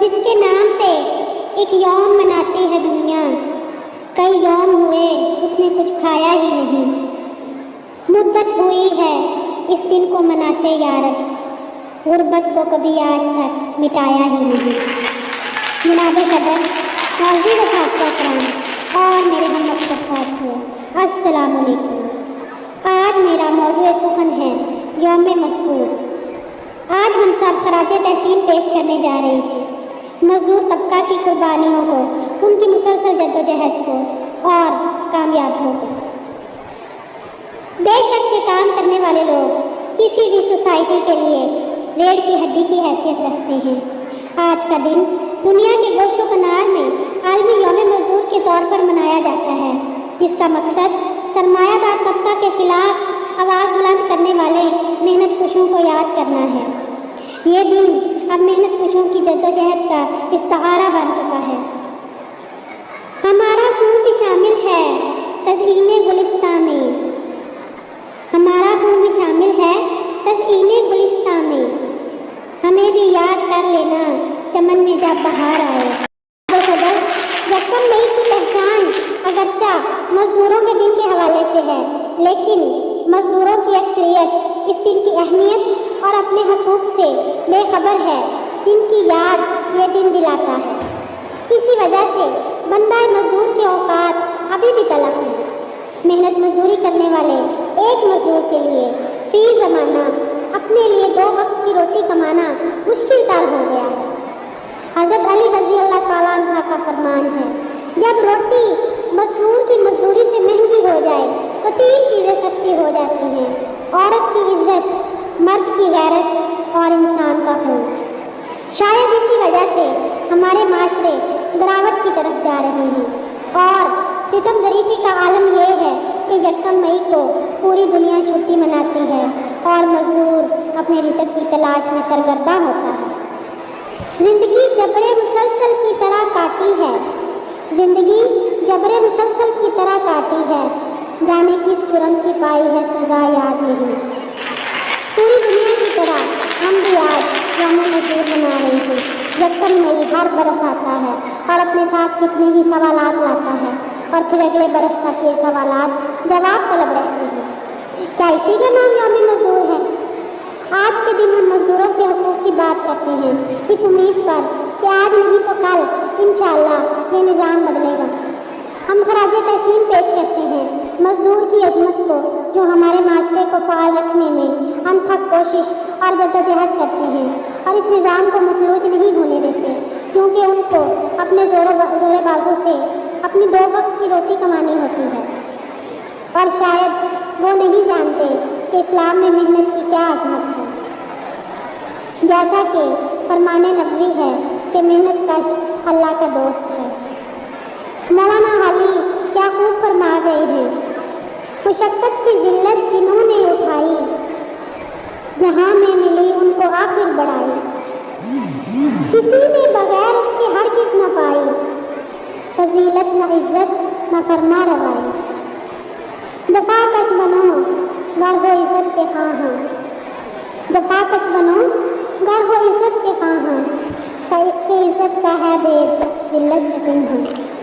جس کے نام پہ ایک یوم مناتی ہے دنیا، کئی یوم ہوئے اس نے کچھ کھایا ہی نہیں۔ مدت ہوئی ہے اس دن کو مناتے یارب، غربت کو کبھی آج تک مٹایا ہی نہیں۔ جناب صدر، معزز اساتذہ کرام اور میرے ہم مکتب ساتھیوں، السلام علیکم۔ آج میرا موضوع سخن ہے یوم مزدور۔ آج ہم سب خراج تحسین پیش کرنے جا رہے ہیں مزدور طبقہ کی قربانیوں کو، ان کی مسلسل جدوجہد کو اور کامیابیوں کو۔ بے شک یہ کام کرنے والے لوگ کسی بھی سوسائٹی کے لیے ریڑھ کی ہڈی کی حیثیت رکھتے ہیں۔ آج کا دن دنیا کے گوش و کنار میں عالمی یوم مزدور کے طور پر منایا جاتا ہے، جس کا مقصد سرمایہ دار طبقہ کے خلاف آواز بلند کرنے والے محنت کشوں کو یاد کرنا ہے۔ یہ دن اب محنت کشوں کی جدوجہد کا استعارہ بن چکا ہے۔ ہمارا خون بھی شامل ہے تزئین گلستاں میں، ہمارا خون بھی شامل ہے تزئین گلستاں میں، ہمیں بھی یاد کر لینا چمن میں جب بہار آئے۔ یکم مئی کی پہچان اگرچہ مزدوروں کے دن کے حوالے سے ہے، لیکن مزدوروں کی اکثریت اس دن کی اہمیت اور اپنے حقوق سے بے خبر ہے، جن کی یاد یہ دن دلاتا ہے۔ اسی وجہ سے بندہ مزدور کے اوقات ابھی بھی تلخ ہیں۔ محنت مزدوری کرنے والے ایک مزدور کے لیے فی زمانہ اپنے لیے 2 وقت کی روٹی کمانا مشکل تر ہو گیا ہے۔ حضرت علی رضی اللہ تعالیٰ عنہ کا فرمان ہے، جب روٹی مزدور کی مزدوری سے مہنگی ہو جائے تو 3 چیزیں سستی ہو جاتی ہیں: عورت کی عزت، مرد کی غیرت اور انسان کا خون۔ شاید اسی وجہ سے ہمارے معاشرے گراوٹ کی طرف جا رہے ہیں، اور ستم ظریفی کا عالم یہ ہے کہ یکم مئی کو پوری دنیا چھٹی مناتی ہے اور مزدور اپنے رزق کی تلاش میں سرگرداں ہوتا ہے۔ زندگی جبر مسلسل کی طرح کاٹی ہے، زندگی جبر مسلسل کی طرح کاٹی ہے، جانے کس جرم کی پائی ہے سزا یاد نہیں۔ پوری دنیا کی طرح ہم بھی آج یوم مزدور منا رہے ہیں۔ یکم مئی ہر برس آتا ہے اور اپنے ساتھ کتنے ہی سوالات لاتا ہے، اور پھر اگلے برس تک یہ سوالات جواب طلب رہتے ہیں۔ کیا اسی کا نام یوم مزدور ہے؟ آج کے دن ہم مزدوروں کے حقوق کی بات کرتے ہیں، اس امید پر کہ آج نہیں تو کل انشاءاللہ یہ نظام بدلے گا۔ ہم خراج تحسین پیش کرتے ہیں مزدور کی عظمت کو، جو ہمارے معاشرے کو فعال رکھنے میں انتھک کوشش اور جدوجہد کرتے ہیں اور اس نظام کو مفلوج نہیں ہونے دیتے، کیونکہ ان کو اپنے زور بازو سے اپنی 2 وقت کی روٹی کمانی ہوتی ہے، اور شاید وہ نہیں جانتے کہ اسلام میں محنت کی کیا عظمت ہے۔ جیسا کہ فرمان نبوی ہے کہ محنت کش اللہ کا دوست ہے۔ مولانا حالی کیا خوب فرما گئے ہیں، مشقت کی ذلت جنہوں نے اٹھائی، جہاں میں ملی ان کو آخر بڑائی، کسی نے بغیر اس کے ہرگز نہ پائی، فضیلت نہ عزت نہ فرما روائی۔ جفا کش بنو گر ہو عزت کے خواہاں، جفا کش بنو گر ہو عزت کے خواہاں، کہ عزت کا ہے بید ذلت سے پنہاں۔